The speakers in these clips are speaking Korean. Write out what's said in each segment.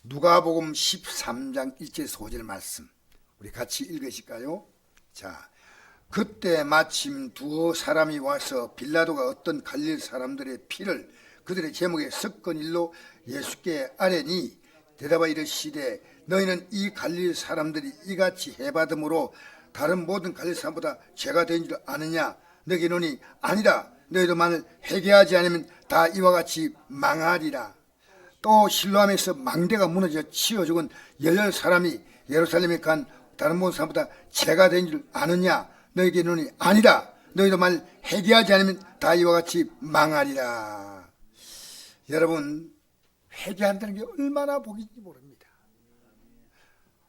누가복음 13장 1절에서 5절 말씀 우리 같이 읽으실까요? 자, 그때 마침 두어 사람이 와서 빌라도가 어떤 갈릴 사람들의 피를 그들의 제목에 섞은 일로 예수께 아뢰니 대답하 이르시되 너희는 이 갈릴 사람들이 이같이 해받음으로 다른 모든 갈릴 사람보다 죄가 된 줄 아느냐? 너희에게 이르노니 아니라 너희도 만일 회개하지 않으면 다 이와 같이 망하리라. 또 실로암에서 망대가 무너져 치어 죽은 18사람이 예루살렘에 간 다른 모든 사람보다 죄가 된 줄 아느냐? 너희에게 이르노니 아니라 너희도 만일 회개하지 않으면 다 이와 같이 망하리라. 여러분, 회개한다는 게 얼마나 복인지 모릅니다.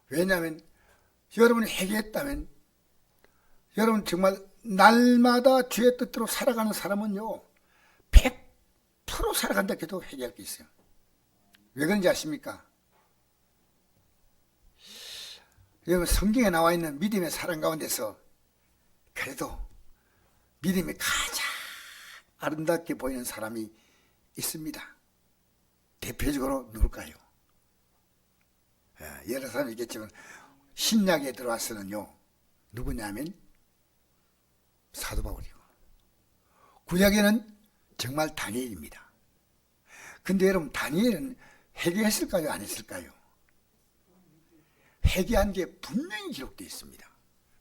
왜냐하면 여러분이 회개했다면 여러분 정말 날마다 주의 뜻대로 살아가는 사람은요 100% 살아간다 해도 회개할 게 있어요. 왜 그런지 아십니까? 여러분, 성경에 나와 있는 믿음의 사람 가운데서 그래도 믿음이 가장 아름답게 보이는 사람이 있습니다. 대표적으로 누굴까요? 여러 사람이 있겠지만 신약에 들어와서는요 누구냐면 사도 바울이고, 구약에는 정말 다니엘입니다. 근데 여러분, 다니엘은 회개했을까요? 안 했을까요? 회개한 게 분명히 기록되어 있습니다.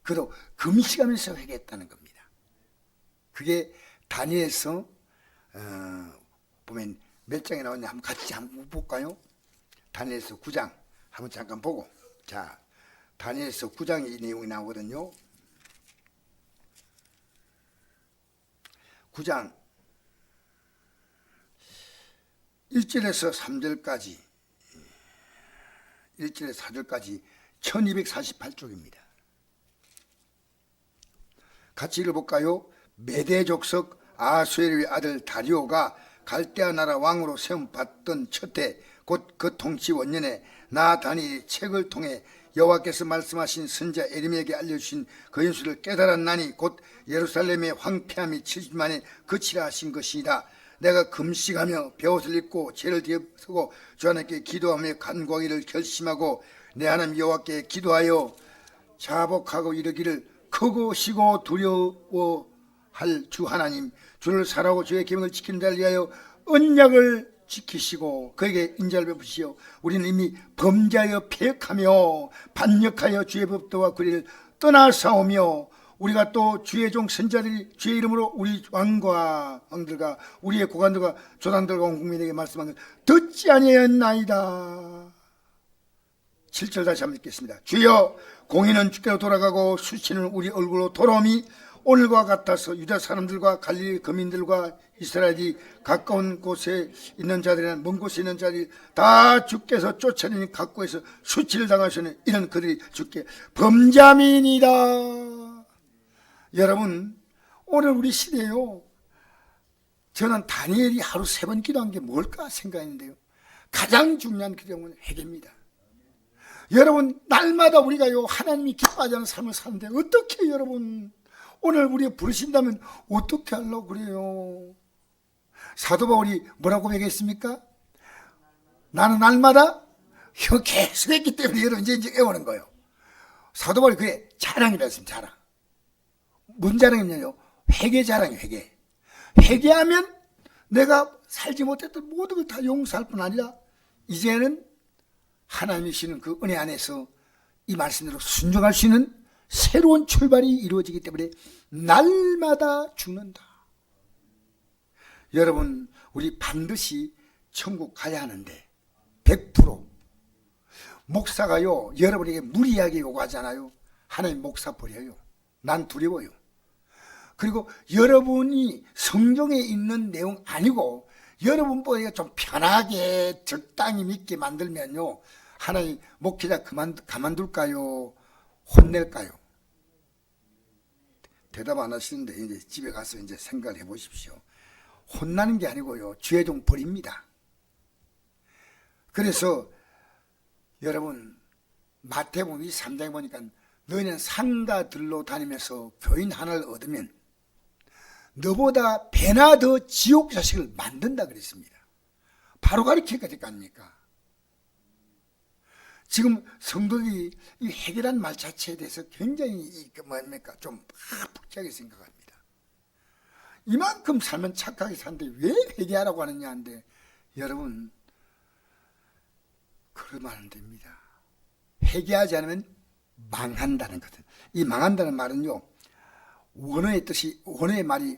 그도 금식하면서 회개했다는 겁니다. 그게 다니엘서 보면 몇 장에 나오냐 한번 같이 한번 볼까요? 다니엘서 9장 한번 잠깐 보고, 자, 다니엘서 9장에 이 내용이 나오거든요. 9장 1절에서 3절까지 1절에서 4절까지 1248쪽입니다. 같이 읽어볼까요? 메대 족속 아수에르의 아들 다리오가 갈대아 나라 왕으로 세움받던 첫해 곧 그 통치 원년에 나 다니엘이 책을 통해 여호와께서 말씀하신 선자 에레미야에게 알려주신 그 연수를 깨달았나니 곧 예루살렘의 황폐함이 70만에 그치라 하신 것이다. 내가 금식하며 베옷을 입고 죄를 뒤엎고 주 하나님께 기도하며 간구하기를 결심하고 내 하나님 여호와께 기도하여 자복하고 이르기를 크고시고 두려워할 주 하나님, 주를 사랑하고 주의 계명을 지키는 자를 위하여 언약을 지키시고 그에게 인자를 베푸시오. 우리는 이미 범죄하여 패역하며 반역하여 주의 법도와 규례를 떠나사오며 우리가 또 주의 종 선자들이 주의 이름으로 우리 왕과 왕들과 우리의 고관들과 조상들과 온 국민에게 말씀한 것 듣지 아니하였나이다. 7절 다시 한번 읽겠습니다. 주여, 공의는 주께로 돌아가고 수치는 우리 얼굴로 돌아오미 오늘과 같아서 유다 사람들과 갈릴리 거민들과 이스라엘이 가까운 곳에 있는 자들이나 먼 곳에 있는 자들이 다 주께서 쫓아내는 각국에서 수치를 당하시는 이런 그들이 주께 범자민이다. 여러분, 오늘 우리 시대에요, 저는 다니엘이 하루 3번 기도한 게 뭘까 생각했는데요, 가장 중요한 기도는 회개입니다. 여러분, 날마다 우리가요 하나님이 기뻐하지 않는 삶을 사는데 어떻게 여러분 오늘 우리가 부르신다면 어떻게 하려고 그래요? 사도 바울이 뭐라고 고백했습니까? 나는 날마다 계속 했기 때문에 여러분 이제 애우는 거예요. 사도 바울이 그게 자랑이라 했습니다. 자랑. 뭔 자랑이냐요? 회개 자랑이에요. 회개. 회개하면 내가 살지 못했던 모든 걸 다 용서할 뿐 아니라 이제는 하나님이 주시는 그 은혜 안에서 이 말씀대로 순종할 수 있는 새로운 출발이 이루어지기 때문에 날마다 죽는다. 여러분, 우리 반드시 천국 가야 하는데 100% 목사가요 여러분에게 무리하게 요구하잖아요. 하나님 목사 버려요. 난 두려워요. 그리고 여러분이 성경에 있는 내용 아니고 여러분보다 좀 편하게 적당히 믿게 만들면요 하나님 목회자 가만둘까요? 혼낼까요? 대답 안 하시는데 이제 집에 가서 이제 생각해 보십시오. 혼나는 게 아니고요 주의 종 버립니다. 그래서 여러분, 마태복음 23장에 보니까 너희는 상가들로 다니면서 교인 하나를 얻으면 너보다 배나 더 지옥 자식을 만든다 그랬습니다. 바로 가르치니까 될 거 아닙니까? 지금 성도들이 이 회개란 말 자체에 대해서 굉장히 좀 복잡하게 생각합니다. 이만큼 살면 착하게 사는데 왜 회개하라고 하느냐 하는데, 여러분 그러면 안 됩니다. 회개하지 않으면 망한다는 거든. 이 망한다는 말은요, 원어의 뜻이, 원어의 말이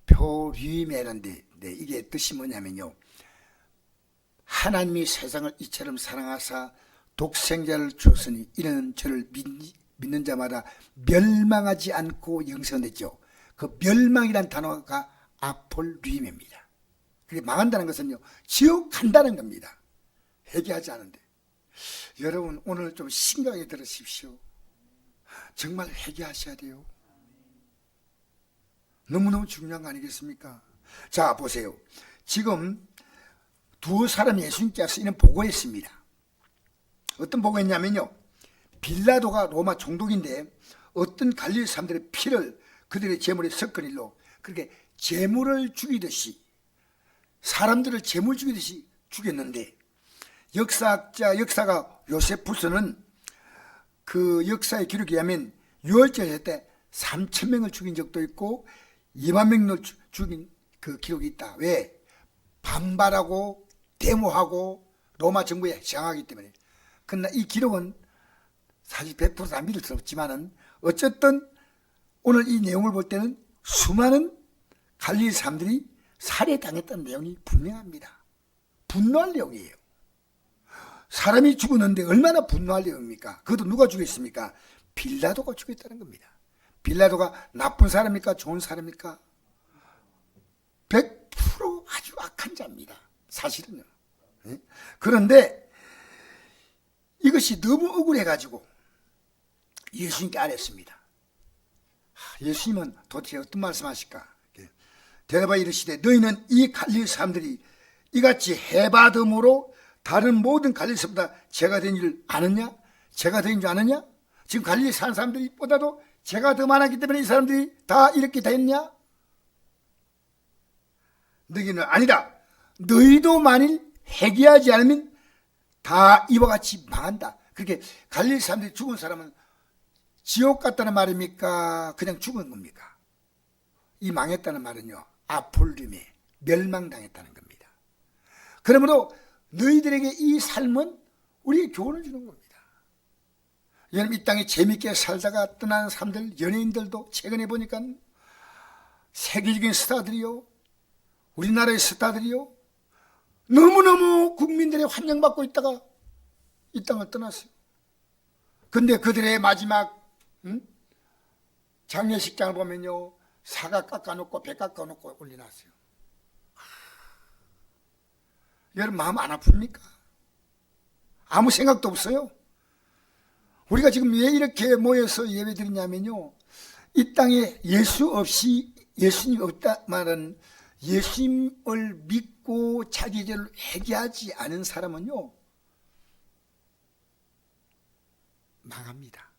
아표리메라는데, 이게 뜻이 뭐냐면요, 하나님이 세상을 이처럼 사랑하사 독생자를 주었으니 이는 저를 믿는 자마다 멸망하지 않고 영생했죠. 그 멸망이란 단어가 아폴리메입니다. 그게 망한다는 것은요, 지옥 간다는 겁니다. 회개하지 않은데. 여러분 오늘 좀 심각하게 들으십시오. 정말 회개하셔야 돼요. 너무너무 중요한 거 아니겠습니까? 자, 보세요. 지금 두 사람이 예수님께서 이런 보고했습니다. 어떤 보고했냐면요, 빌라도가 로마 총독인데 어떤 갈릴리 사람들의 피를 그들의 제물에 섞은 일로, 그렇게 제물을 죽이듯이, 사람들을 제물 죽이듯이 죽였는데, 역사가 요세푸스는 그 역사의 기록에 의하면 6월절 때 3,000명을 죽인 적도 있고 2만 명을 죽인 그 기록이 있다. 왜? 반발하고 데모하고 로마 정부에 저항하기 때문에. 그러나 이 기록은 사실 100% 다 믿을 수 없지만은, 어쨌든 오늘 이 내용을 볼 때는 수많은 갈릴리 사람들이 살해당했다는 내용이 분명합니다. 분노할 내용이에요. 사람이 죽었는데 얼마나 분노할 내용입니까? 그것도 누가 죽였습니까? 빌라도가 죽였다는 겁니다. 빌라도가 나쁜 사람입니까? 좋은 사람입니까? 100% 아주 악한 자입니다. 사실은요. 그런데 이것이 너무 억울해가지고 예수님께 아뢰었습니다. 예수님은 도대체 어떤 말씀하실까? 대답하여 이르시되 너희는 이 갈릴리 사람들이 이같이 해받음으로 다른 모든 갈릴리 사람보다 죄가 된 줄 아느냐? 죄가 된 줄 아느냐? 지금 갈릴리 사는 사람들이 보다도 죄가 더 많았기 때문에 이 사람들이 다 이렇게 됐냐? 너희는 아니다. 너희도 만일 회개하지 않으면 다 이와 같이 망한다. 그렇게 갈릴리 사람들이 죽은 사람은 지옥 갔다는 말입니까? 그냥 죽은 겁니까? 이 망했다는 말은요, 아폴림에 멸망당했다는 겁니다. 그러므로 너희들에게 이 삶은 우리에게 교훈을 주는 겁니다. 여러분, 이 땅에 재밌게 살다가 떠나는 사람들, 연예인들도 최근에 보니까 세계적인 스타들이요, 우리나라의 스타들이요, 너무너무 국민들의 환영받고 있다가 이 땅을 떠났어요. 근데 그들의 마지막 장례식장을 보면요, 사과 깎아놓고 배 깎아놓고 올려놨어요. 여러분 마음 안 아픕니까? 아무 생각도 없어요. 우리가 지금 왜 이렇게 모여서 예배 드리냐면요, 이 땅에 예수 없이, 예수님 없다 말은, 예수님을 믿고 자기 죄를 회개하지 않은 사람은요 망합니다.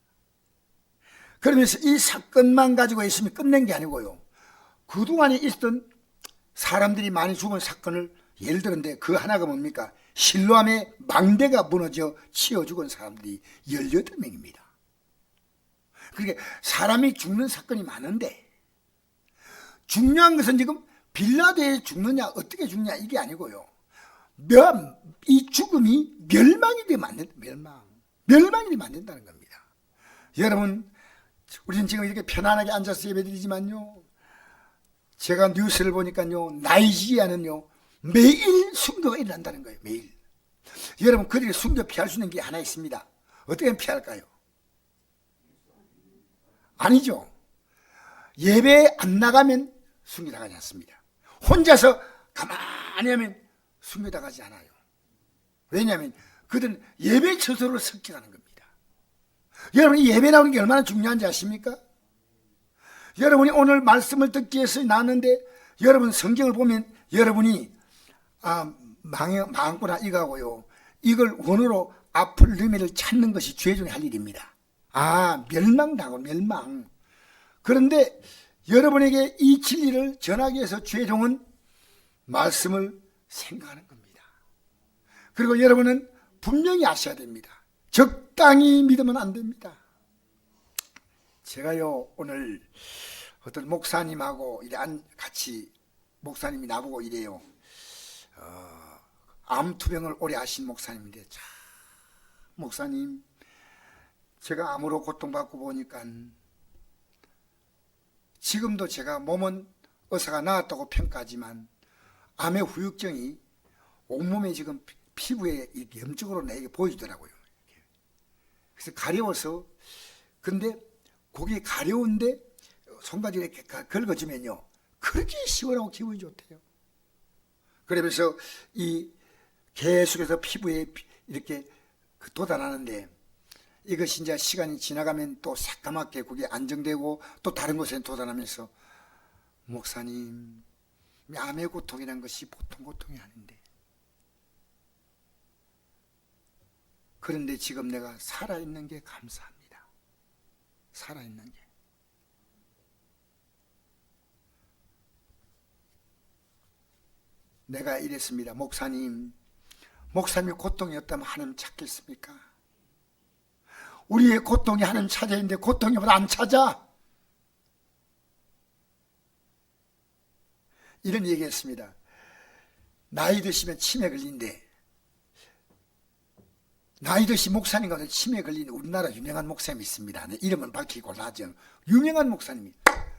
그러면서 이 사건만 가지고 예수님이 끝낸 게 아니고요, 그동안에 있었던 사람들이 많이 죽은 사건을 예를 들었는데, 그 하나가 뭡니까? 실로암의 망대가 무너져 치여 죽은 사람들이 18명입니다. 그러니까 사람이 죽는 사건이 많은데, 중요한 것은 지금 빌라도에 죽느냐 어떻게 죽느냐 이게 아니고요, 이 죽음이 멸망이 되면 안 된다. 멸망이 되면 안 된다는 겁니다. 여러분, 우리는 지금 이렇게 편안하게 앉아서 예배드리지만요, 제가 뉴스를 보니까요, 나이지리아는요 매일 순교가 일어난다는 거예요. 매일. 여러분, 그들이 순교 피할 수 있는 게 하나 있습니다. 어떻게 하면 피할까요? 아니죠. 예배에 안 나가면 순교당하지 않습니다. 혼자서 가만히 하면 순교당하지 않아요. 왜냐하면 그들은 예배 처소로 습격하는 겁니다. 여러분, 이 예배 나오는 게 얼마나 중요한지 아십니까? 여러분이 오늘 말씀을 듣기 위해서 나왔는데, 여러분 성경을 보면 여러분이 망했구나 이거하고요, 이걸 원어로 아플리메를 찾는 것이 죄종의 할 일입니다. 멸망당하고 멸망. 그런데 여러분에게 이 진리를 전하기 위해서 죄종은 말씀을 생각하는 겁니다. 그리고 여러분은 분명히 아셔야 됩니다. 적당히 믿으면 안 됩니다. 제가요 오늘 어떤 목사님하고 같이 목사님이 나보고 이래요. 암투병을 오래 하신 목사님인데, 참 목사님 제가 암으로 고통받고 보니까 지금도 제가 몸은 의사가 나았다고 평가하지만 암의 후유증이 온몸에 지금 피부에 염증으로 내게 보여주더라고요. 그래서 가려워서, 근데 고기 가려운데 손가락에 이렇게 긁어주면요 그렇게 시원하고 기분이 좋대요. 그러면서 이 계속해서 피부에 이렇게 돋아나는데, 이것이 이제 시간이 지나가면 또 새까맣게 그게 안정되고 또 다른 곳에 돋아나면서, 목사님 암의 고통이라는 것이 보통 고통이 아닌데, 그런데 지금 내가 살아있는 게 감사합니다. 살아있는 게. 내가 이랬습니다. 목사님이 고통이 없다면 하나님 찾겠습니까? 우리의 고통이 하나님 찾아야 하는데 고통이 없다 안 찾아. 이런 얘기했습니다. 나이 드시면 치매 걸린대. 나이 드신 목사님 가운데 치매 걸린 우리나라 유명한 목사님이 있습니다. 이름은 밝히고 나죠. 유명한 목사님이.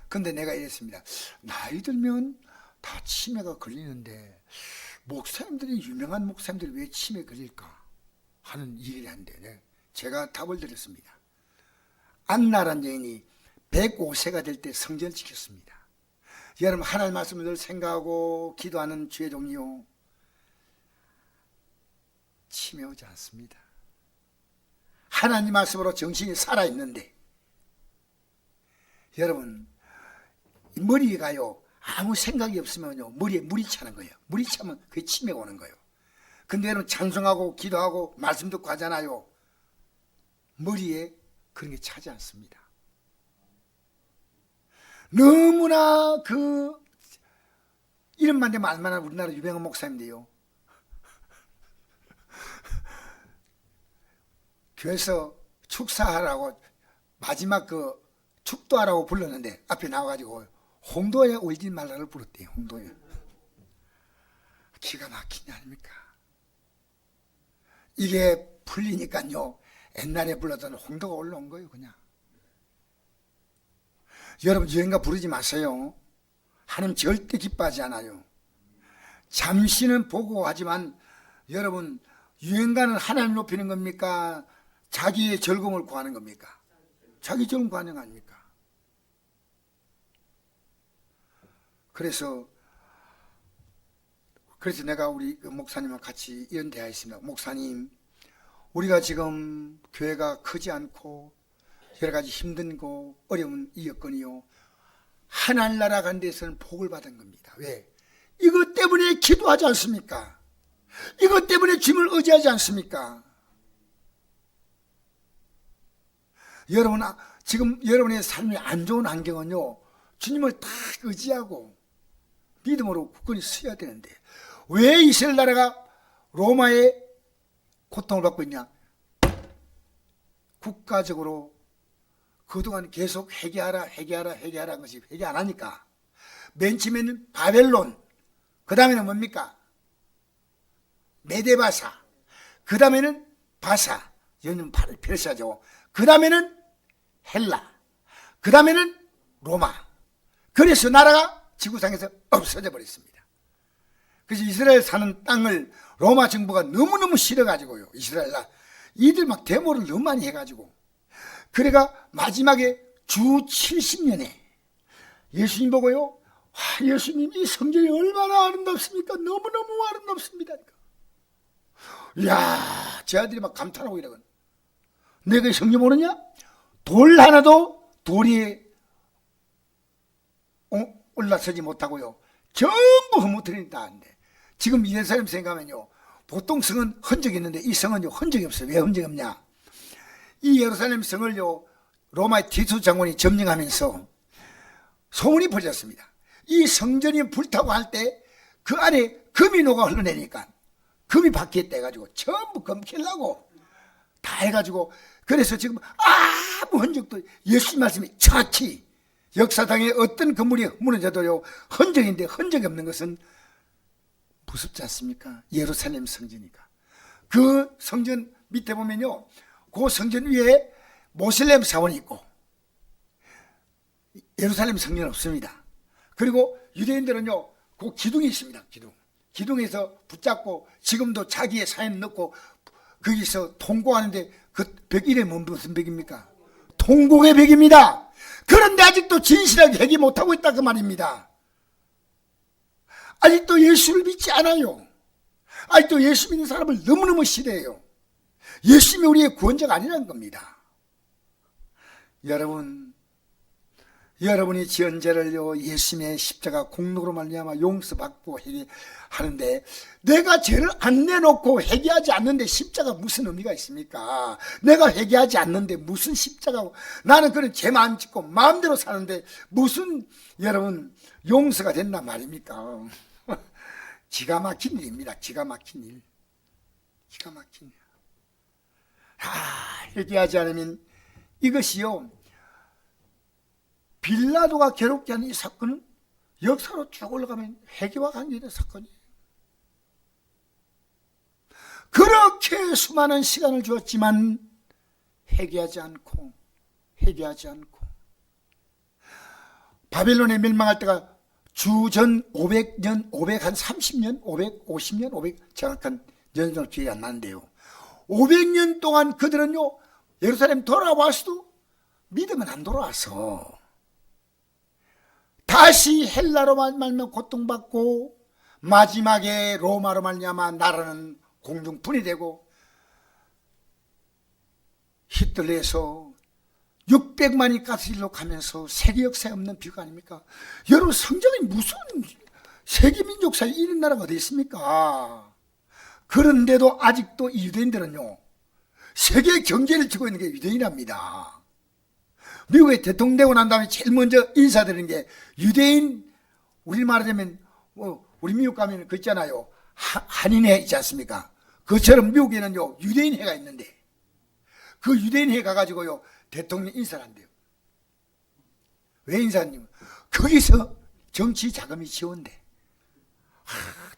근데 내가 이랬습니다. 나이 들면 다 치매가 걸리는데 목사님들이, 유명한 목사님들이 왜 치매 걸릴까 하는 얘기를 하는데, 제가 답을 드렸습니다. 안나란 여인이 105세가 될 때 성전을 지켰습니다. 여러분, 하나님 말씀을 늘 생각하고 기도하는 주의 종이요, 치매 오지 않습니다. 하나님 말씀으로 정신이 살아있는데, 여러분 머리가요 아무 생각이 없으면요 머리에 물이 차는 거예요. 물이 차면 그게 치매가 오는 거예요. 근데 여러분 찬송하고 기도하고 말씀 듣고 하잖아요. 머리에 그런 게 차지 않습니다. 너무나 이름만 되면 알만한 우리나라 유명한 목사인데요, 교회에서 축사하라고 마지막 축도하라고 불렀는데 앞에 나와가지고 홍도에 울지 말라를 부르대요. 홍도에. 기가 막히냐 아닙니까? 이게 풀리니까요 옛날에 불렀던 홍도가 올라온 거예요. 그냥 여러분 유행가 부르지 마세요. 하나님 절대 기뻐하지 않아요. 잠시는 보고 하지만, 여러분 유행가는 하나님 높이는 겁니까? 자기의 즐거움을 구하는 겁니까? 자기 즐거움 구하는 거 아닙니까? 그래서 내가 우리 목사님과 같이 이런 대화했습니다. 목사님, 우리가 지금 교회가 크지 않고 여러 가지 힘든 거 어려운 이 여건이요, 하늘나라 간 데서는 복을 받은 겁니다. 왜? 이것 때문에 기도하지 않습니까? 이것 때문에 주님을 의지하지 않습니까? 여러분, 지금 여러분의 삶이 안 좋은 환경은요 주님을 딱 의지하고 믿음으로 굳건히 서야 되는데, 왜 이스라엘 나라가 로마의 고통을 받고 있냐? 국가적으로 그동안 계속 회개하라 한 것이 회개 안 하니까, 맨 처음에는 바벨론, 그 다음에는 뭡니까? 메데바사, 그 다음에는 바사, 여기는 페르시아죠. 그 다음에는 헬라, 그 다음에는 로마. 그래서 나라가 지구상에서 없어져 버렸습니다. 그래서 이스라엘 사는 땅을 로마 정부가 너무너무 싫어가지고요, 이스라엘 이들 막 데모를 너무 많이 해가지고, 그래가 마지막에 주 70년에 예수님 보고요, 예수님 이 성전이 얼마나 아름답습니까? 너무너무 아름답습니다. 이야, 제 아들이 막 감탄하고 이러거든. 내가 이 성전 모르냐? 돌 하나도 돌이 올라서지 못하고요, 전부 흐뭇거리는 다는데, 지금 예루살렘 생각하면요, 보통 성은 흔적이 있는데 이 성은요 흔적이 없어요. 왜 흔적이 없냐? 이 예루살렘 성을요 로마의 티투 장군이 점령하면서 소문이 퍼졌습니다. 이 성전이 불타고 할 때 그 안에 금이 녹아 흘러내니까 금이 바뀌었다 해가지고 전부 검킬라고 다 해가지고, 그래서 지금 아무 흔적도, 예수님 말씀이 정확히 역사상에 어떤 건물이 무너져도요 흔적인데, 흔적이 없는 것은 무섭지 않습니까? 예루살렘 성전이니까. 그 성전 밑에 보면요, 그 성전 위에 모슬렘 사원이 있고 예루살렘 성전은 없습니다. 그리고 유대인들은요 그 기둥이 있습니다. 기둥에서 붙잡고 지금도 자기의 사연 넣고 거기서 통곡하는데, 그 벽 이름은 무슨 벽입니까? 통곡의 벽입니다. 그런데 아직도 진실하게 회개 못하고 있다 그 말입니다. 아직도 예수를 믿지 않아요. 아직도 예수 믿는 사람을 너무너무 싫어해요. 예수님이 우리의 구원자가 아니라는 겁니다. 여러분이 지은 죄를요 예수님의 십자가 공로로 말미암아 용서받고 회개하는데, 내가 죄를 안 내놓고 회개하지 않는데 십자가 무슨 의미가 있습니까? 내가 회개하지 않는데 무슨 십자가고, 나는 그런 죄만 안 짓고 마음대로 사는데 무슨 여러분 용서가 된단 말입니까? 기가 막힌 일입니다. 기가 막힌 일. 회개하지 않으면, 이것이요 빌라도가 괴롭게 하는 이 사건은 역사로 쭉 올라가면 회개와 관계된 사건이에요. 그렇게 수많은 시간을 주었지만 회개하지 않고 바벨론에 멸망할 때가 주전 500년, 530년, 550년, 500 정확한 연도는 기억이 안 나는데요, 500년 동안 그들은요 예루살렘 돌아와서도 믿으면 안 돌아와서 다시 헬라로 말미암아 고통받고, 마지막에 로마로 말미암아 나라는 공중 분이되고, 히틀러에서 600만이 가스실로 가면서 세계 역사에 없는 비극 아닙니까? 여러분, 성경이 무슨 세계 민족사에 이런 나라가 어디 있습니까? 그런데도 아직도 이 유대인들은요 세계 경제를 쥐고 있는 게 유대인이랍니다. 미국에 대통령 되고 난 다음에 제일 먼저 인사드리는 게 유대인, 우리 말하자면 우리 미국 가면 그 있잖아요, 한인회 있지 않습니까? 그처럼 미국에는요 유대인회가 있는데, 그 유대인회 가가지고요 대통령 인사를 한대요. 왜 인사하냐면 거기서 정치 자금이 지원돼.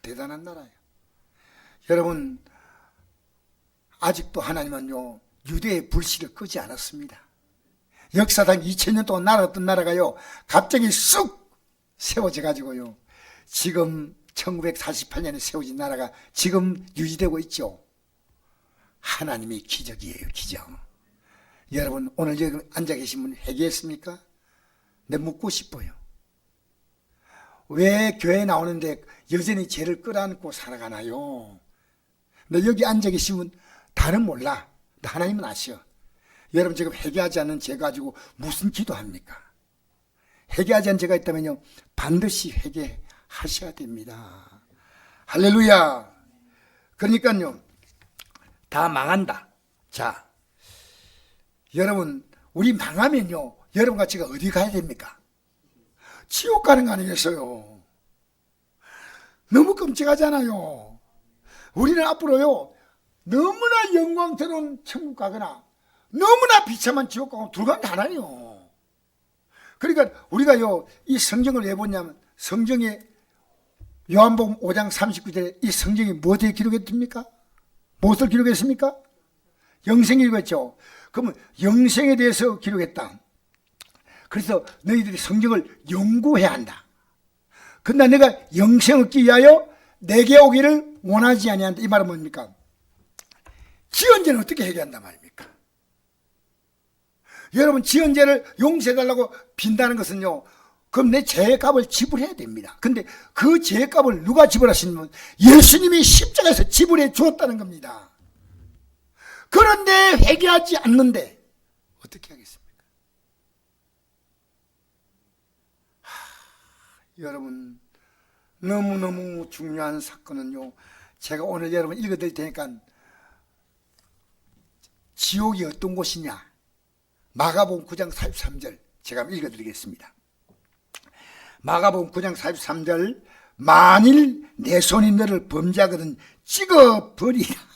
대단한 나라예요. 여러분, 아직도 하나님은요 유대의 불씨를 끄지 않았습니다. 역사상 2000년 동안 날았던 나라가요 갑자기 쑥 세워져 가지고요 지금 1948년에 세워진 나라가 지금 유지되고 있죠. 하나님의 기적이에요, 기적. 여러분, 오늘 여기 앉아 계신 분 회개했습니까? 내 묻고 싶어요. 왜 교회에 나오는데 여전히 죄를 끌어안고 살아가나요? 너 여기 앉아 계신 분 다른 몰라. 하나님은 아셔. 여러분, 지금 회개하지 않는 죄 가지고 무슨 기도합니까? 회개하지 않은 죄가 있다면요 반드시 회개하셔야 됩니다. 할렐루야. 그러니까요 다 망한다. 자, 여러분, 우리 망하면요 여러분과 제가 어디 가야 됩니까? 지옥 가는 거 아니겠어요? 너무 끔찍하잖아요. 우리는 앞으로요 너무나 영광스러운 천국 가거나 너무나 비참한 지옥 가고 둘 가운데 하나예요. 그러니까 우리가요 이 성경을 왜 보냐면, 성경에 요한복음 5장 39절에 이 성경이 무엇에 기록했습니까? 무엇을 기록했습니까? 영생을 기록했죠. 그러면 영생에 대해서 기록했다. 그래서 너희들이 성경을 연구해야 한다. 그러나 내가 영생 얻기 위하여 내게 오기를 원하지 아니한다. 이 말은 뭡니까? 지은 죄는 어떻게 해결한단 말입니까? 여러분, 지은 죄를 용서해달라고 빈다는 것은요 그럼 내 죄값을 지불해야 됩니다. 근데 그 죄값을 누가 지불하시냐면 예수님이 십자가에서 지불해 주었다는 겁니다. 그런데 회개하지 않는데 어떻게 하겠습니까? 여러분, 너무너무 중요한 사건은요 제가 오늘 여러분 읽어드릴 테니까, 지옥이 어떤 곳이냐, 마가복음 9장 43절 제가 읽어드리겠습니다. 마가복음 9장 43절, 만일 내 손이 너를 범죄하거든 찍어버리라.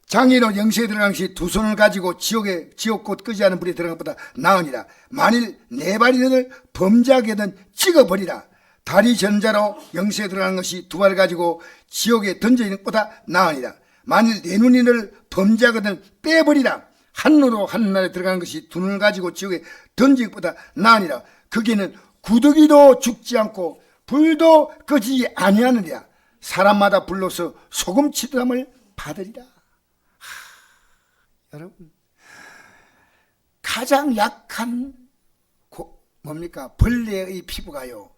장애로 영세에 들어간 것이 두 손을 가지고 지옥꽃 끄지 않은 불에 들어간 것보다 나으니라. 만일 네 발이든 범죄하게 든 찍어버리라. 다리 전자로 영세에 들어간 것이 두 발을 가지고 지옥에 던져있는 것보다 나으니라. 만일 네 눈이를 범죄하거든 빼버리라. 한 눈으로 하늘나라에 들어가는 것이 두 눈을 가지고 지옥에 던지는 것보다 나으니라. 거기에는 구더기도 죽지 않고 불도 꺼지지 아니하느니라. 사람마다 불로서 소금 치드함을 받으리라. 여러분, 가장 약한 뭡니까? 벌레의 피부가요,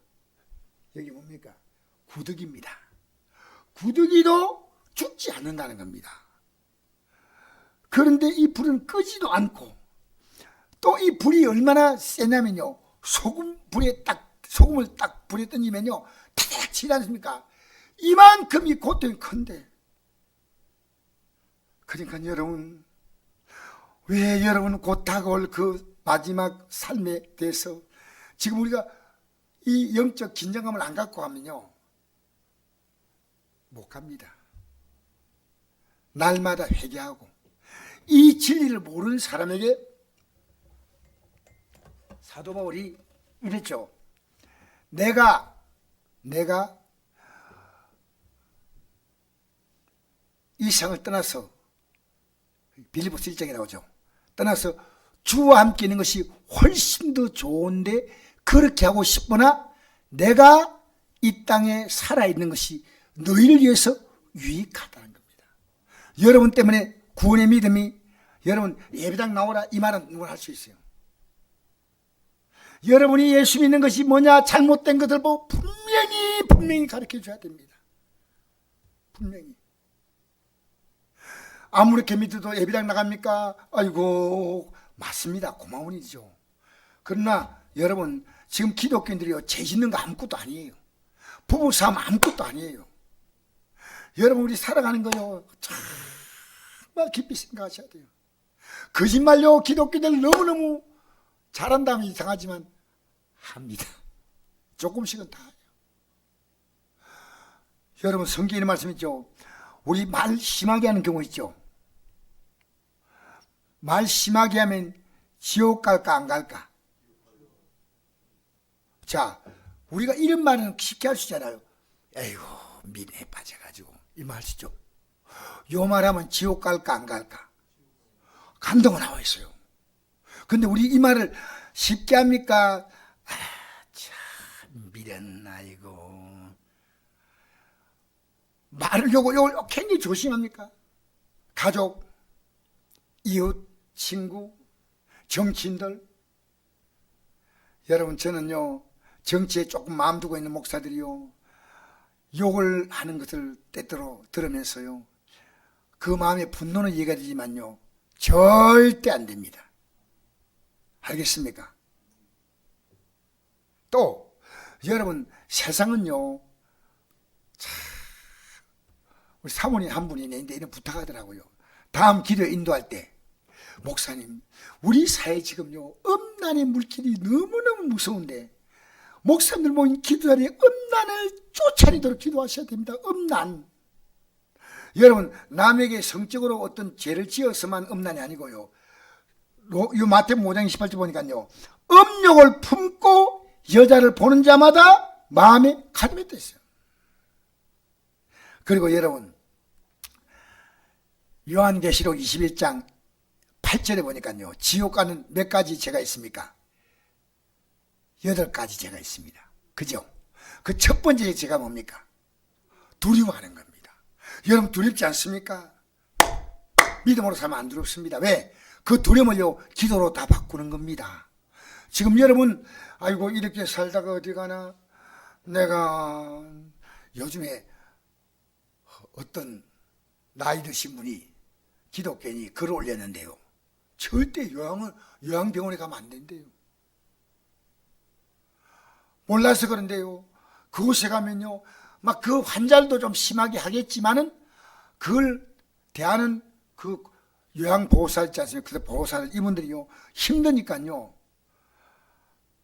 여기 뭡니까? 구더기입니다. 구더기도 죽지 않는다는 겁니다. 그런데 이 불은 끄지도 않고, 또 이 불이 얼마나 세냐면요, 소금을 딱 불에 던지면요, 타닥 치지 않습니까? 이만큼 이 고통이 큰데. 그러니까 여러분, 왜 여러분 곧 다가올 그 마지막 삶에 대해서 지금 우리가 이 영적 긴장감을 안 갖고 가면요, 못 갑니다. 날마다 회개하고, 이 진리를 모르는 사람에게 사도 바울이 이랬죠. 내가 이 세상을 떠나서, 빌립보서 1장에 나오죠. 떠나서 주와 함께 있는 것이 훨씬 더 좋은데 그렇게 하고 싶으나 내가 이 땅에 살아있는 것이 너희를 위해서 유익하다는 겁니다. 여러분 때문에 구원의 믿음이, 여러분 예배당 나오라 이 말은 누구나 할 수 있어요. 여러분이 예수 믿는 것이 뭐냐, 잘못된 것을 보고 분명히 가르쳐 줘야 됩니다. 분명히. 아무렇게 믿어도 예배당 나갑니까? 아이고, 맞습니다. 고마운 일이죠. 그러나 여러분, 지금 기독교인들이요, 죄 짓는 거 아무것도 아니에요. 부부싸움 아무것도 아니에요. 여러분, 우리 살아가는 거요, 정말 깊이 생각하셔야 돼요. 거짓말요, 기독교인들 너무너무 잘한다면 이상하지만 합니다. 조금씩은 다 해요. 여러분, 성경에 말씀 있죠. 우리 말 심하게 하는 경우 있죠. 말 심하게 하면 지옥 갈까 안 갈까? 자, 우리가 이런 말은 쉽게 할 수 있잖아요. 에이구, 미래에 빠져가지고 이 말 하시죠. 요 말하면 지옥 갈까 안 갈까? 간다고 나와 있어요. 근데 우리 이 말을 쉽게 합니까? 참 미련. 아이고, 말을 요걸 굉장히 조심합니까? 가족, 이웃, 친구, 정치인들. 여러분, 저는요, 정치에 조금 마음 두고 있는 목사들이요, 욕을 하는 것을 때때로 들으면서요, 그 마음의 분노는 이해가 되지만요, 절대 안 됩니다. 알겠습니까? 또 여러분, 세상은요, 참, 우리 사모님 한 분이 내인데 이런 부탁하더라고요. 다음 기도에 인도할 때, 목사님, 우리 사회 지금요, 음란의 물길이 너무너무 무서운데 목사님들 모인 기도자리에 음란을 쫓아내도록 기도하셔야 됩니다. 음란. 여러분, 남에게 성적으로 어떤 죄를 지어서만 음란이 아니고요, 이 마태복음 5장 28절 보니까요, 음욕을 품고 여자를 보는 자마다 마음에 가늠했다 했어요. 그리고 여러분, 요한계시록 21장 8절에 보니까요, 지옥 가는 몇 가지 죄가 있습니까? 8가지 죄가 있습니다. 그죠? 그 첫 번째 죄가 뭡니까? 두려워하는 겁니다. 여러분, 두렵지 않습니까? 믿음으로 살면 안 두렵습니다. 왜? 그 두려움을요, 기도로 다 바꾸는 겁니다. 지금 여러분, 아이고, 이렇게 살다가 어디 가나, 내가 요즘에 어떤 나이 드신 분이, 기독교인이 글을 올렸는데요, 절대 요양병원에 가면 안 된대요. 몰라서 그런데요, 그곳에 가면요, 막 그 환자들도 좀 심하게 하겠지만은 그걸 대하는 그 요양보호사 있지 않습니까? 그 보호사 이분들이요, 힘드니까요,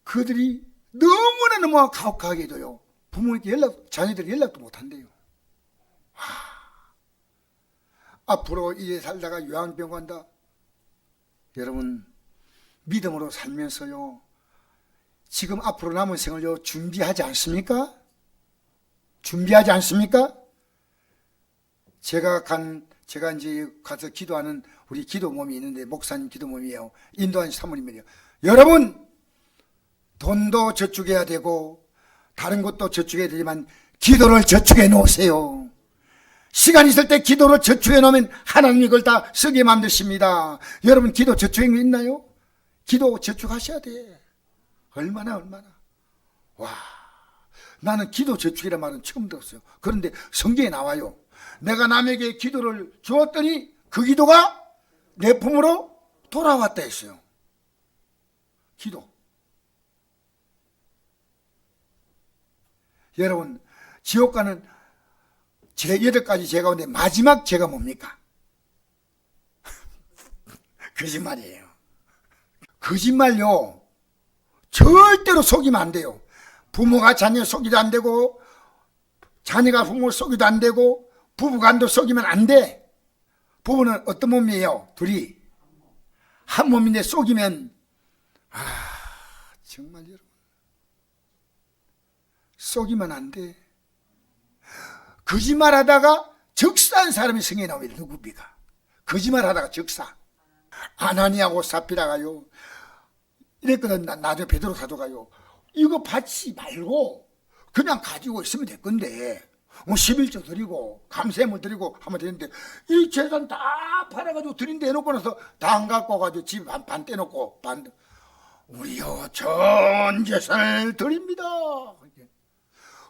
그들이 너무나 가혹하게도요, 부모님께 자녀들이 연락도 못 한대요. 앞으로 이래 살다가 요양병 간다. 여러분, 믿음으로 살면서요, 지금 앞으로 남은 생을요 준비하지 않습니까? 준비하지 않습니까? 제가 이제 가서 기도하는 우리 기도 모임이 있는데, 목사님 기도 모임이에요. 인도하는 사모님이에요. 여러분, 돈도 저축해야 되고 다른 것도 저축해야 되지만 기도를 저축해 놓으세요. 시간 있을 때 기도를 저축해 놓으면 하나님이 그걸 다 쓰게 만드십니다. 여러분, 기도 저축해 있나요? 기도 저축하셔야 돼. 얼마나. 와, 나는 기도 저축이라는 말은 처음 들었어요. 그런데 성경에 나와요. 내가 남에게 기도를 주었더니 그 기도가 내 품으로 돌아왔다 했어요. 기도. 여러분, 지옥 가는 제 8가지 죄 가운데 마지막 죄가 뭡니까? 거짓말이에요. 거짓말요, 절대로 속이면 안 돼요. 부모가 자녀 속이도 안 되고, 자녀가 부모를 속이도 안 되고, 부부간도 속이면 안 돼. 부부는 어떤 몸이에요? 둘이 한 몸인데 속이면, 정말 여러분, 속이면 안 돼. 거짓말하다가 적사한 사람이 성경에 나옵니다. 누굽니까? 거짓말하다가 적사. 아나니아하고 삽비라가요, 이랬거든. 나중에 베드로 사도가요, 이거 받지 말고 그냥 가지고 있으면 될 건데, 11조 드리고 감세물 드리고 하면 되는데, 이 재산 다 팔아가지고 드린데 해놓고 나서 다 안 갖고 가지고 집 반 떼놓고, 우리요 전 재산을 드립니다.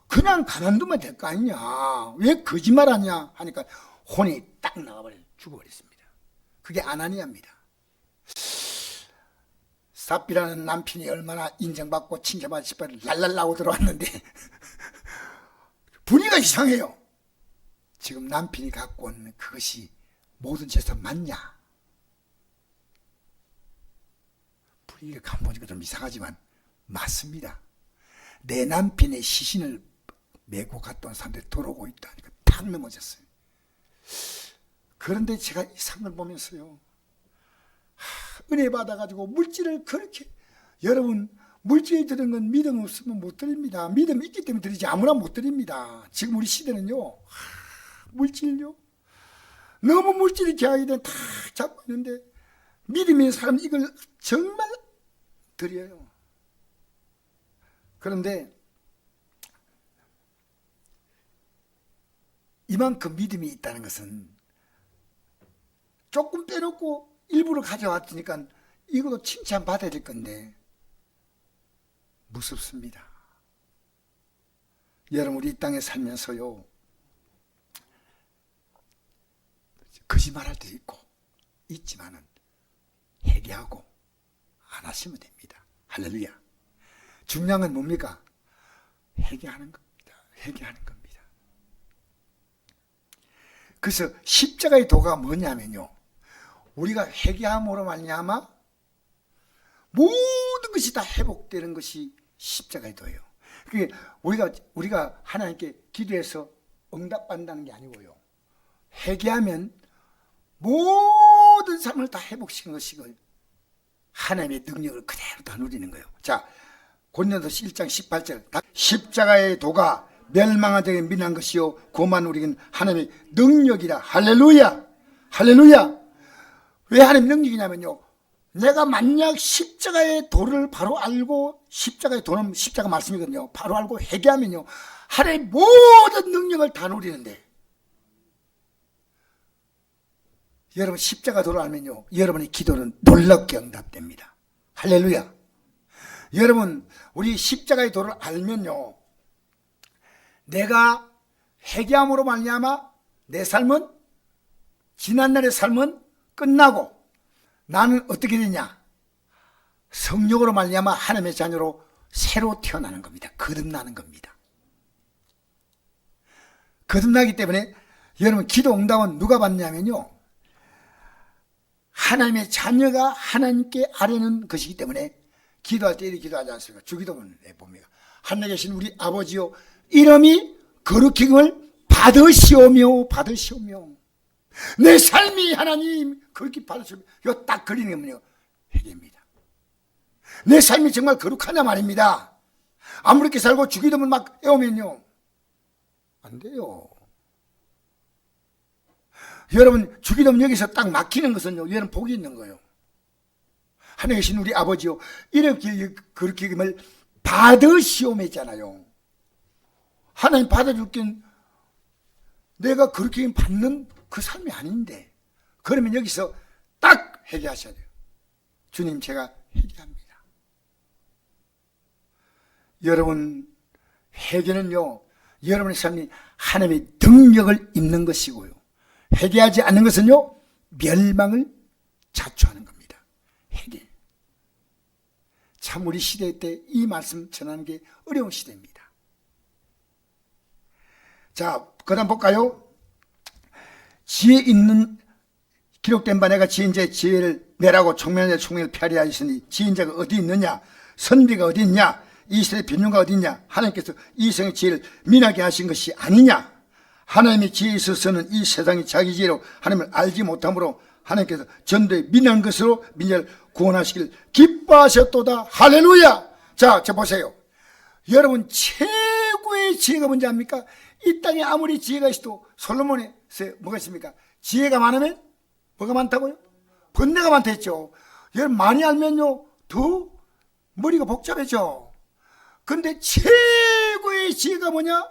그냥 가만두면 될 거 아니냐, 왜 거짓말하냐 하니까 혼이 딱 나가버려 죽어버렸습니다. 그게 아나니아입니다. 삽비라는 남편이 얼마나 인정받고 칭찬받고 싶어서 랄랄라고 들어왔는데 분위기가 이상해요. 지금 남편이 갖고 온 그것이 모든 재산 맞냐? 분위기가 가보니까 좀 이상하지만 맞습니다. 내 남편의 시신을 메고 갔던 사람들이 돌아오고 있다니까 탁 넘어졌어요. 그런데 제가 이 상을 보면서요, 은혜 받아가지고 물질을 그렇게, 여러분, 물질이 드는 건 믿음 없으면 못 드립니다. 믿음 있기 때문에 드리지 아무나 못 드립니다. 지금 우리 시대는요, 물질요, 너무 물질이 계약이 다 잡고 있는데 믿음이 있는 사람은 이걸 정말 드려요. 그런데 이만큼 믿음이 있다는 것은 조금 빼놓고 일부를 가져왔으니까 이것도 칭찬받아야 될 건데 무섭습니다. 여러분, 우리 이 땅에 살면서요, 거짓말할 때도 있고 있지만은 회개하고 안 하시면 됩니다. 할렐루야. 중요한 건 뭡니까? 회개하는 겁니다. 회개하는 겁니다. 그래서 십자가의 도가 뭐냐면요, 우리가 회개함으로 말미암아 모든 것이 다 회복되는 것이 십자가의 도예요. 그게 우리가 하나님께 기도해서 응답받는다는 게 아니고요, 회개하면 모든 삶을 다 회복시키는 것이고 하나님의 능력을 그대로 다 누리는 거예요. 자, 고린도서 1장 18절, 십자가의 도가 멸망한 자에게 미련한 것이요 고만 우리는 하나님의 능력이라. 할렐루야. 할렐루야. 왜 하나님의 능력이냐면요, 내가 만약 십자가의 도를 바로 알고, 십자가의 도는 십자가 말씀이거든요, 바로 알고 회개하면요 하나님의 모든 능력을 다 누리는데, 여러분 십자가 도를 알면요 여러분의 기도는 놀랍게 응답됩니다. 할렐루야. 여러분, 우리 십자가의 도를 알면요, 내가 회개함으로 말미암아 내 삶은, 지난날의 삶은 끝나고 나는 어떻게 되냐, 성령으로 말미암아 하나님의 자녀로 새로 태어나는 겁니다. 거듭나는 겁니다. 거듭나기 때문에 여러분, 기도 응답은 누가 받냐면요, 하나님의 자녀가 하나님께 아뢰는 것이기 때문에 기도할 때 이렇게 기도하지 않습니까? 주기도문에 봅니다. 하늘에 계신 우리 아버지요, 이름이 거룩힘을 받으시오며. 내 삶이 하나님 그렇게 받으시면 이거 딱 걸리는 게 뭐냐? 회개입니다. 내 삶이 정말 거룩하냐 말입니다. 아무렇게 살고 주기도문 막 애우면요 안 돼요. 여러분 주기도문 여기서 딱 막히는 것은요 여러분 복이 있는 거예요. 하늘에 계신 우리 아버지요 이렇게 그렇게 받으시오매잖아요. 하나님 받아줄긴 내가 그렇게 받는 그 삶이 아닌데, 그러면 여기서 딱 회개하셔야 돼요. 주님 제가 회개합니다. 여러분 회개는요 여러분의 삶이 하나님의 능력을 입는 것이고요, 회개하지 않는 것은요 멸망을 자초하는 겁니다. 회개. 참 우리 시대 때 이 말씀 전하는 게 어려운 시대입니다. 자, 그 다음 볼까요? 지혜 있는 기록된 바 내가 지혜인자의 지혜를 내라고 총명의 총명을 폐하리하였으니 지혜인자가 어디 있느냐? 선비가 어디 있냐? 이 세대 변명가 어디 있냐? 하나님께서 이 세상의 지혜를 민하게 하신 것이 아니냐? 하나님의 지혜에 있어서는 이 세상이 자기 지혜로 하나님을 알지 못함으로 하나님께서 전도에 민한 것으로 민자를 구원하시길 기뻐하셨도다. 할렐루야. 자 보세요. 여러분 최고의 지혜가 뭔지 압니까? 이 땅에 아무리 지혜가 있어도 솔로몬에 뭐가 있습니까? 지혜가 많으면 뭐가 많다고요? 번뇌가 많다 했죠. 여러분 많이 알면요 더 머리가 복잡해져. 근데 최고의 지혜가 뭐냐?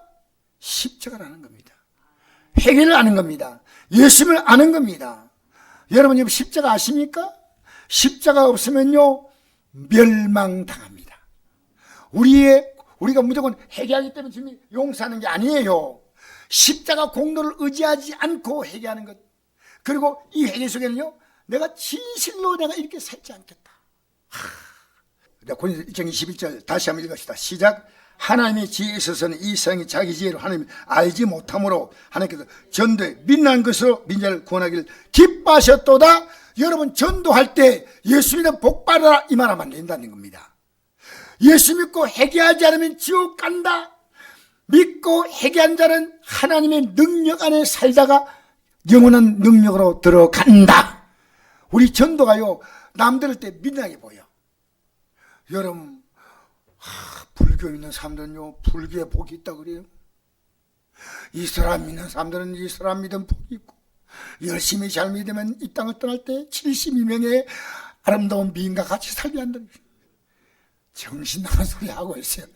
십자가를 아는 겁니다. 회개를 아는 겁니다. 예수님을 아는 겁니다. 여러분 십자가 아십니까? 십자가 없으면요 멸망당합니다. 우리가 무조건 회개하기 때문에 주님이 용서하는 게 아니에요. 십자가 공로를 의지하지 않고 회개하는 것. 그리고 이 회개 속에는요 내가 진실로 내가 이렇게 살지 않겠다. 고린도서 1장 21절 다시 한번 읽읍시다. 시작. 하나님의 지혜에 있어서는 이 세상이 자기 지혜로 하나님을 알지 못함으로 하나님께서 전도에 민난 것으로 민자를 구원하기를 기뻐하셨도다. 여러분 전도할 때 예수 믿으면 복 받아라 이 말하면 안 된다는 겁니다. 예수 믿고 회개하지 않으면 지옥 간다. 믿고 회개한 자는 하나님의 능력 안에 살다가 영원한 능력으로 들어간다. 우리 전도가요 남 들을 때 민망해 보여. 여러분 불교 믿는 사람들은요 불교에 복이 있다 그래요. 이슬람 믿는 사람들은 이슬람 믿음 복이 있고, 열심히 잘 믿으면 이 땅을 떠날 때 72명의 아름다운 미인과 같이 살게 한다. 정신 나간 소리 하고 있어요.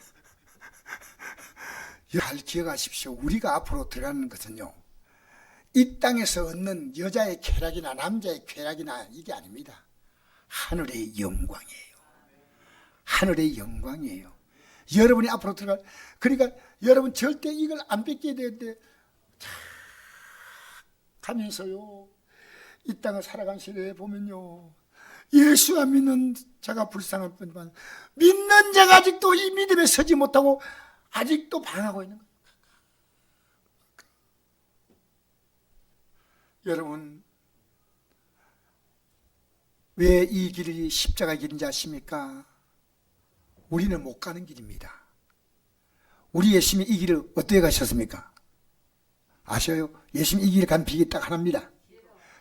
잘 기억하십시오. 우리가 앞으로 들어가는 것은요 이 땅에서 얻는 여자의 쾌락이나 남자의 쾌락이나 이게 아닙니다. 하늘의 영광이에요. 하늘의 영광이에요. 여러분이 앞으로 들어갈, 그러니까 여러분 절대 이걸 안 뺏겨야 되는데 가면서요 이 땅을 살아간 시대에 보면요 예수 안 믿는 자가 불쌍할 뿐만 믿는 자가 아직도 이 믿음에 서지 못하고 아직도 방하고 있는 거예요. 여러분 왜 이 길이 십자가 길인지 아십니까? 우리는 못 가는 길입니다. 우리 예수님이 이 길을 어떻게 가셨습니까? 아셔요? 예수님이 이 길을 간 비결이 딱 하나입니다.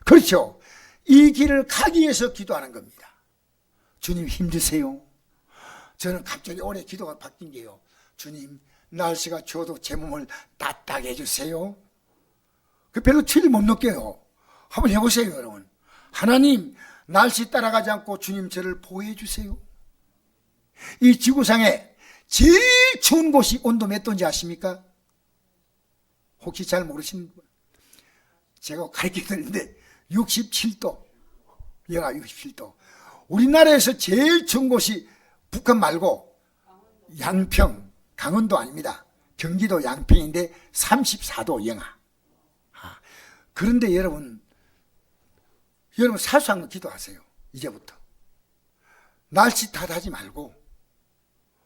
그렇죠. 이 길을 가기 위해서 기도하는 겁니다. 주님 힘드세요? 저는 갑자기 올해 기도가 바뀐 게요, 주님 날씨가 추워도 제 몸을 따뜻하게 해주세요. 그 별로 티를 못 느껴요. 한번 해보세요 여러분. 하나님 날씨 따라가지 않고 주님 저를 보호해 주세요. 이 지구상에 제일 추운 곳이 온도 몇 도인지 아십니까? 혹시 잘 모르시는 분? 제가 가르쳐 드리는데 67도, 영하 67도. 우리나라에서 제일 추운 곳이 북한 말고 양평, 강원도 아닙니다. 경기도 양평인데 34도 영하. 그런데 여러분 사소한 거 기도하세요. 이제부터 날씨 탓하지 말고,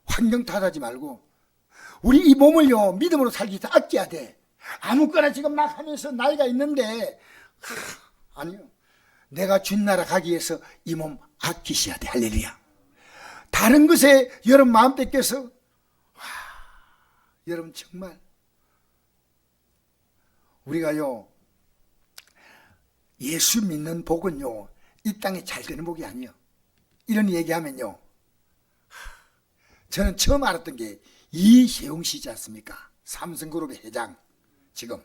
환경 탓하지 말고, 우리 이 몸을요 믿음으로 살기 위해서 아껴야 돼. 아무거나 지금 막 하면서 나이가 있는데 아니요, 내가 준 나라 가기 위해서 이 몸 아끼셔야 돼. 할렐루야. 다른 것에 여러분 마음 뺏겨서 여러분 정말 우리가요 예수 믿는 복은요, 이 땅에 잘 되는 복이 아니에요. 이런 얘기하면요, 저는 처음 알았던 게 이세용 씨지 않습니까? 삼성그룹의 회장. 지금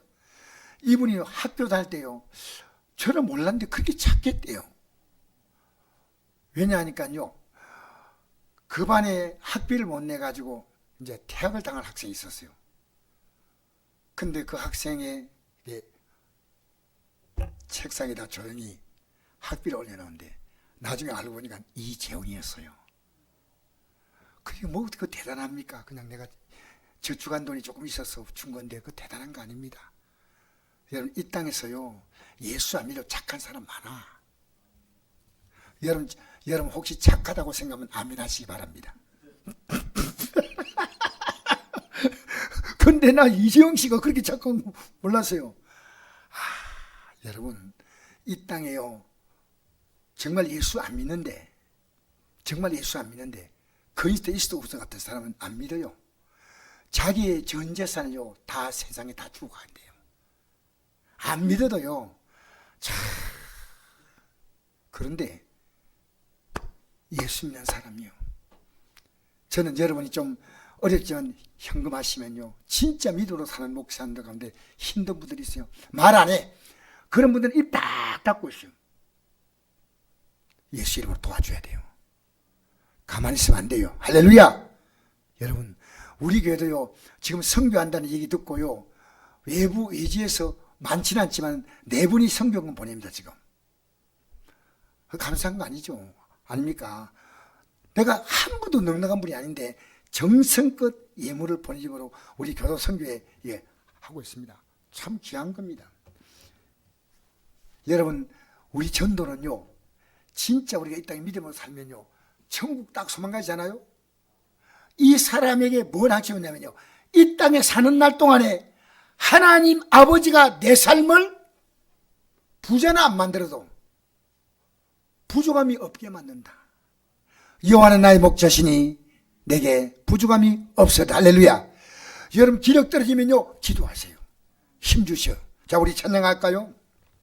이분이 학교 다닐 때요, 저는 몰랐는데 그렇게 착했대요. 왜냐하니까요, 그 반에 학비를 못 내가지고 이제 퇴학을 당할 학생이 있었어요. 근데 그 학생의 책상에다 조용히 학비를 올려놓은데 나중에 알고 보니까 이재용이었어요. 그게 뭐 그 대단합니까? 그냥 내가 저축한 돈이 조금 있어서 준 건데 그 대단한 거 아닙니다. 여러분, 이 땅에서요, 예수 안 믿어 착한 사람 많아. 여러분 혹시 착하다고 생각하면 아멘 하시기 바랍니다. 근데 나 이재용 씨가 그렇게 착한 거 몰랐어요. 여러분, 이 땅에요, 정말 예수 안 믿는데 그리스도 없어 같은 사람은 안 믿어요. 자기의 전 재산을요, 다 세상에 다 주고 간대요. 안 믿어도요. 참, 그런데 예수 믿는 사람이요, 저는 여러분이 좀 어렵지만 현금하시면요, 진짜 믿음으로 사는 목사님들 가운데 힘든 분들이 있어요. 말 안 해. 그런 분들은 입 딱 닫고 있어요. 예수 이름으로 도와줘야 돼요. 가만히 있으면 안 돼요. 할렐루야. 여러분, 우리 교회도요, 지금 선교한다는 얘기 듣고요, 외지에서 많지는 않지만 4분이 선교금 보냅니다. 지금 감사한 거 아니죠? 아닙니까? 내가 한 번도 넉넉한 분이 아닌데 정성껏 예물을 보내줌으로 우리 교도 선교에 하고 있습니다. 참 귀한 겁니다. 여러분, 우리 전도는요, 진짜 우리가 이 땅에 믿음으로 살면요, 천국 딱 소망가잖아요. 이 사람에게 뭘 하시냐면요, 이 땅에 사는 날 동안에 하나님 아버지가 내 삶을 부자는 안 만들어도 부족함이 없게 만든다. 여호와는 나의 목자시니 내게 부족함이 없어다. 할렐루야. 여러분, 기력 떨어지면요, 기도하세요. 힘 주셔. 자, 우리 찬양할까요?